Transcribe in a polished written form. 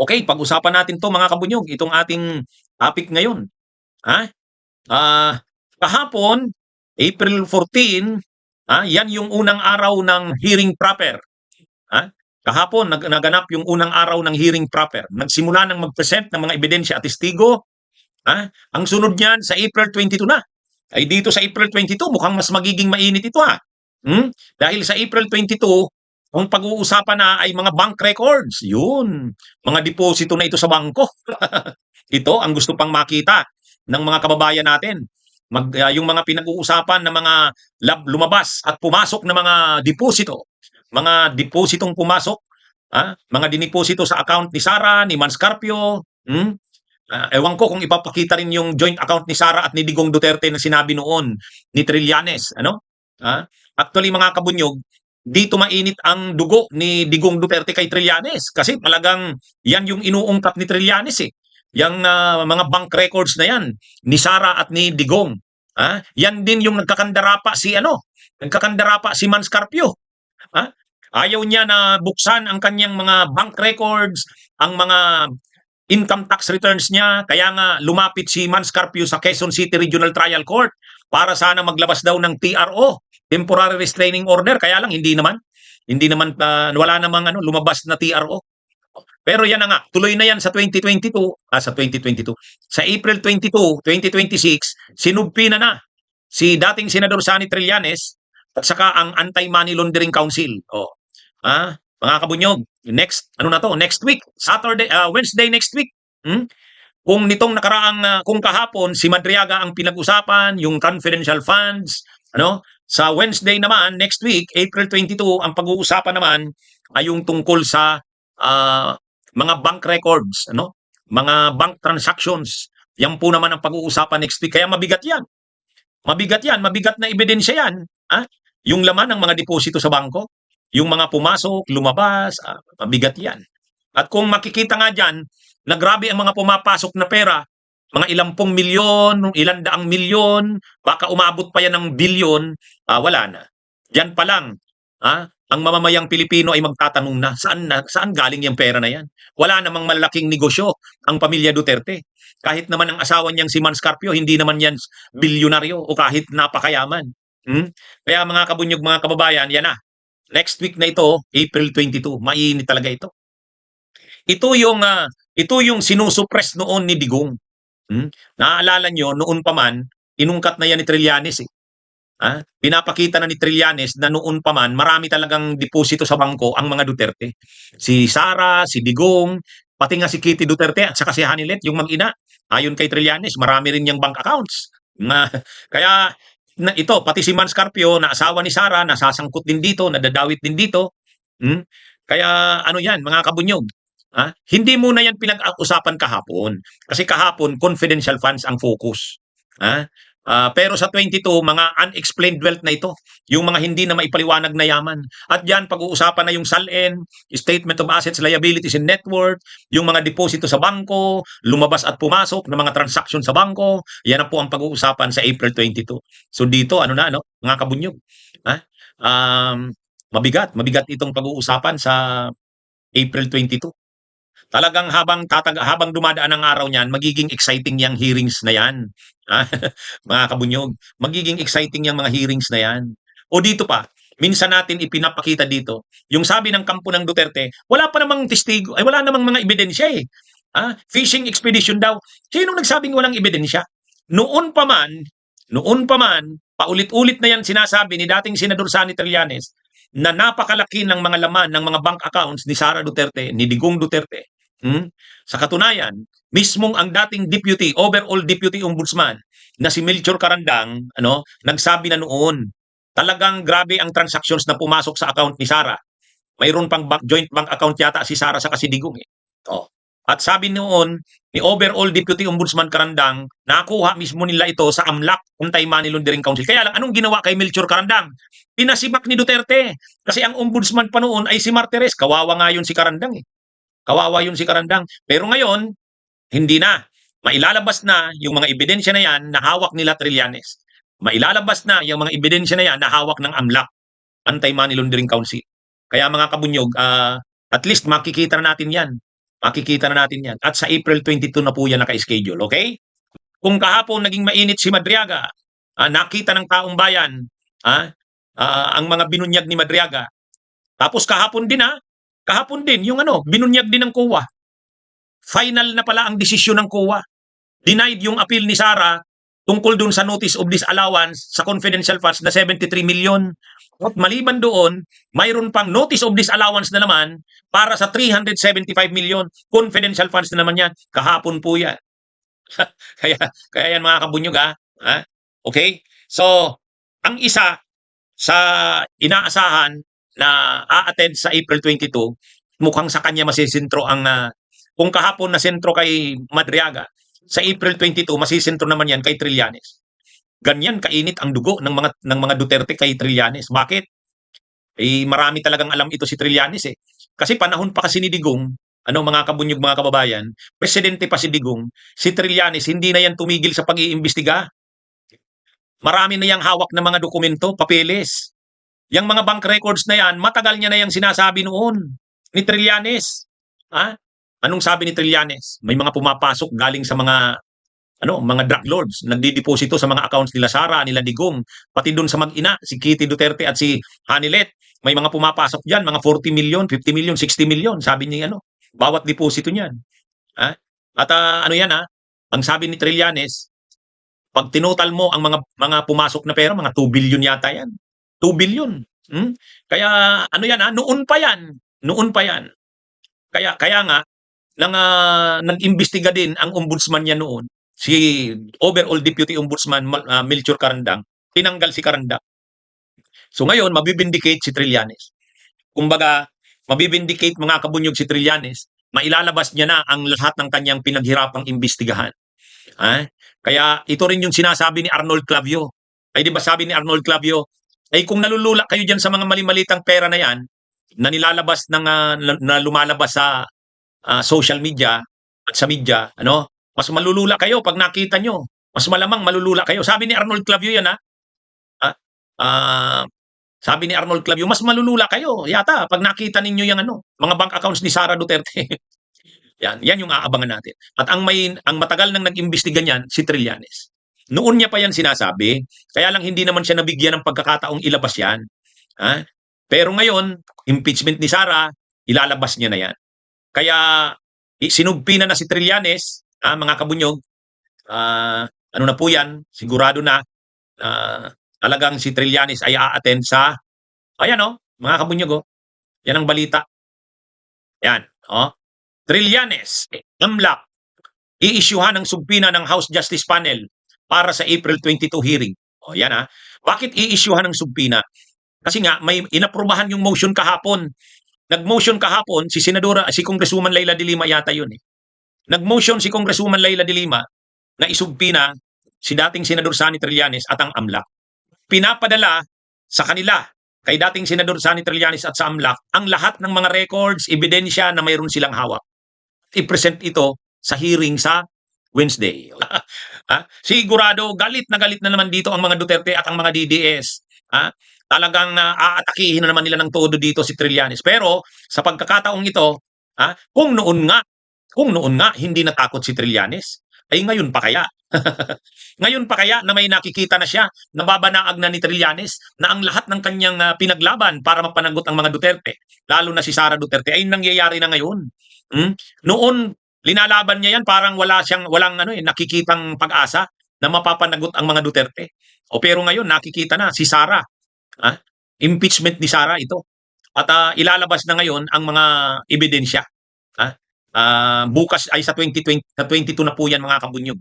Okay, pag-usapan natin 'to mga kabunyog, itong ating topic ngayon. Ha? Ah, Kahapon, April 14, yan yung unang araw ng hearing proper. Ha? Kahapon naganap yung unang araw ng hearing proper. Nagsimula ng mag-present ng mga ebidensya at testigo. Ang sunod niyan sa April 22 na. Ay dito sa April 22, mukhang mas magiging mainit ito Dahil sa April 22, ang pag-uusapan na ay mga bank records. Yun, mga deposito na ito sa bangko. Ito ang gusto pang makita ng mga kababayan natin. Yung mga pinag-uusapan na mga lumabas at pumasok na mga deposito. Mga depositong pumasok, mga diniposito sa account ni Sara, ni Manscarpio, ewan ko kung ipapakita rin yung joint account ni Sara at ni Digong Duterte na sinabi noon ni Trillanes. Actually mga kabunyog, dito mainit ang dugo ni Digong Duterte kay Trillanes kasi talagang yan yung inuungkat ni Trillanes eh. Yang mga bank records na yan ni Sara at ni Digong. Yan din yung nagkakandarapa si Manscarpio. Ayaw niya na buksan ang kanyang mga bank records, ang mga income tax returns niya, kaya nga lumapit si Manscarpio sa Quezon City Regional Trial Court para sana maglabas daw ng TRO, temporary restraining order, kaya lang hindi naman wala namang lumabas na TRO. Pero yan na nga, tuloy na yan sa 2022, sa April 22, 2026, sinubpi na si dating Senador Sani Trillanes at saka ang Anti-Money Laundering Council. Mga kabunyog, next week, Wednesday next week. Kung nitong kung kahapon si Madriaga ang pinag-usapan, yung confidential funds, sa Wednesday naman, next week, April 22, ang pag-uusapan naman ay yung tungkol sa mga bank records, mga bank transactions. Yan po naman ang pag-uusapan next week. Kaya mabigat yan. Mabigat na ebidensya yan. Yung laman ng mga deposito sa bangko, yung mga pumasok, lumabas, mabigat yan. At kung makikita nga dyan, na grabe ang mga pumapasok na pera, mga ilang pong milyon, ilang daang milyon, baka umabot pa yan ng bilyon, wala na. Diyan pa lang, ang mamamayang Pilipino ay magtatanong na, saan galing yung pera na yan? Wala namang malaking negosyo ang pamilya Duterte. Kahit naman ang asawa niyang si Manscarpio, hindi naman yan bilyonaryo o kahit napakayaman. Kaya mga kabunyog, mga kababayan, yan na. Next week na ito, April 22, mainit talaga ito. Ito yung sinusuppress noon ni Digong. Naaalala nyo, noon pa man, inungkat na yan ni Trillanes eh. Pinapakita na ni Trillanes na noon pa man, marami talagang deposito sa bangko ang mga Duterte. Si Sara, si Digong, pati nga si Kitty Duterte at saka si Hanilet, yung mag-ina. Ayon kay Trillanes, marami rin yung bank accounts. Kaya ito, pati si Manscarpio, na asawa ni Sara, nasasangkot din dito, nadadawit din dito. Kaya ano yan, mga kabunyog, hindi muna yan pinag-usapan kahapon. Kasi kahapon, confidential funds ang focus. Pero sa 22, mga unexplained wealth na ito, yung mga hindi na maipaliwanag na yaman. At yan, pag-uusapan na yung SALN, Statement of Assets, Liabilities, and Net Worth, yung mga deposito sa bangko, lumabas at pumasok ng mga transaction sa bangko, yan na po ang pag-uusapan sa April 22. So dito, mga kabunyog. Mabigat itong pag-uusapan sa April 22. Talagang habang dumadaan ang araw niyan, magiging exciting yung hearings na yan. Mga kabunyog, magiging exciting yung mga hearings na yan. O dito pa, minsan natin ipinapakita dito, yung sabi ng kampo ng Duterte, wala pa namang testigo, ay wala namang mga ebidensya eh. Fishing expedition daw. Sinong nagsabing walang ebidensya? Noon pa man, paulit-ulit na yan sinasabi ni dating Senador Sani Trillanes na napakalaki ng mga laman ng mga bank accounts ni Sara Duterte, ni Digong Duterte. Sa katunayan, mismong ang dating overall deputy ombudsman na si Melchor Carandang, nagsabi na noon, talagang grabe ang transactions na pumasok sa account ni Sara. Mayroon pang joint bank account yata si Sara sa Digong eh. At sabi noon ni overall deputy ombudsman Carandang, nakuha mismo nila ito sa AMLAC, Anti-Money Laundering Council. Kaya lang, anong ginawa kay Melchor Carandang? Pinasibak ni Duterte. Kasi ang ombudsman pa noon ay si Martires. Kawawa nga yun si Carandang eh. Pero ngayon, hindi na. Mailalabas na yung mga ebidensya na yan na hawak nila Trillanes. Mailalabas na yung mga ebidensya na yan na hawak ng AMLAC, Anti-Money Laundering Council. Kaya mga kabunyog, at least makikita na natin yan. Makikita na natin yan. At sa April 22 na po yan naka-schedule. Okay? Kung kahapon naging mainit si Madriaga, nakita ng taong bayan ang mga binunyag ni Madriaga. Tapos kahapon din yung binunyag din ng COA. Final na pala ang desisyon ng COA. Denied yung appeal ni Sara tungkol dun sa notice of disallowance sa confidential funds na 73 million. At maliban doon, mayroon pang notice of disallowance na naman para sa 375 million. Confidential funds na naman yan. Kahapon po yan. kaya yan mga kabunyog Okay? So, ang isa sa inaasahan na a-attend sa April 22, mukhang sa kanya masisentro ang kung kahapon na sentro kay Madriaga, sa April 22 masisentro naman yan kay Trillanes. Ganyan kainit ang dugo ng mga Duterte kay Trillanes. Bakit? Marami talagang alam ito si Trillanes eh. Kasi panahon pa kasi ni Digong, mga kabunyog mga kababayan, presidente pa si Digong, si Trillanes hindi na yan tumigil sa pag-iimbestiga. Marami na yang hawak na mga dokumento, papeles. Yang mga bank records na yan, matagal niya na yang sinasabi noon ni Trillanes. Anong sabi ni Trillanes? May mga pumapasok galing sa mga drug lords, nagdideposito sa mga accounts nila Sara, nila Digong, pati doon sa mag-ina, si Kitty Duterte at si Hanilet. May mga pumapasok diyan, mga 40 million, 50 million, 60 million, sabi niya bawat deposito niyan. At ang sabi ni Trillanes, pag tinotal mo ang mga pumasok na pera, mga 2 billion yata yan. 2 billion. Kaya noon pa yan. Kaya nga nag-imbestiga din ang ombudsman niya noon, si overall deputy ombudsman Melchor Carandang, tinanggal si Carandang. So ngayon mabibindicate si Trillanes. Kumbaga, mabibindicate mga kabunyog si Trillanes, mailalabas niya na ang lahat ng kanyang pinaghirapang imbestigahan. Kaya ito rin yung sinasabi ni Arnold Clavio. Ay di ba sabi ni Arnold Clavio, ay kung nalulula kayo diyan sa mga mali-malitang pera na yan, na nilalabas na lumalabas sa social media at sa media, mas malulula kayo pag nakita nyo. Mas malamang malulula kayo. Sabi ni Arnold Clavio yan, sabi ni Arnold Clavio, mas malulula kayo yata pag nakita ninyo yung mga bank accounts ni Sara Duterte. yan yung aabangan natin. At ang matagal nang nag-imbestiga niyan, si Trillanes. Noon niya pa yan sinasabi, kaya lang hindi naman siya nabigyan ng pagkakataong ilabas yan. Pero ngayon, impeachment ni Sara, ilalabas niya na yan. Kaya sinugpi na si Trillanes, mga kabunyog, na po yan, sigurado na talagang si Trillanes ay a-attend sa, mga kabunyog, yan ang balita. Yan, Trillanes, AMLAC, i-issuehan ng subpina ng House Justice Panel para sa April 22 hearing. Yan Bakit i-issuehan ng subpina? Kasi nga, may inaprubahan yung motion kahapon. Nag-motion kahapon si Congresswoman Leila de Lima yata yun eh. Nag-motion si Congresswoman Leila de Lima na isubpina si dating Senador Sani Trillanes at ang AMLAC. Pinapadala sa kanila, kay dating Senador Sani Trillanes at sa AMLAC, ang lahat ng mga records, ebidensya na mayroon silang hawak. I-present ito sa hearing sa Wednesday. Sigurado, galit na naman dito ang mga Duterte at ang mga DDS. Talagang aatakihin na naman nila ng todo dito si Trillanes. Pero sa pagkakataong ito, kung noon nga hindi natakot si Trillanes, ay ngayon pa kaya? Ngayon pa kaya na may nakikita na siya, nababanaag na ni Trillanes na ang lahat ng kanyang pinaglaban para mapanagot ang mga Duterte, lalo na si Sara Duterte, ay nangyayari na ngayon. Noon, linalaban niya yan, parang walang nakikitang pag-asa na mapapanagot ang mga Duterte. Pero ngayon, nakikita na si Sara. Impeachment ni Sara ito. At ilalabas na ngayon ang mga ebidensya. Bukas ay sa 2022 na po yan mga kabunyog.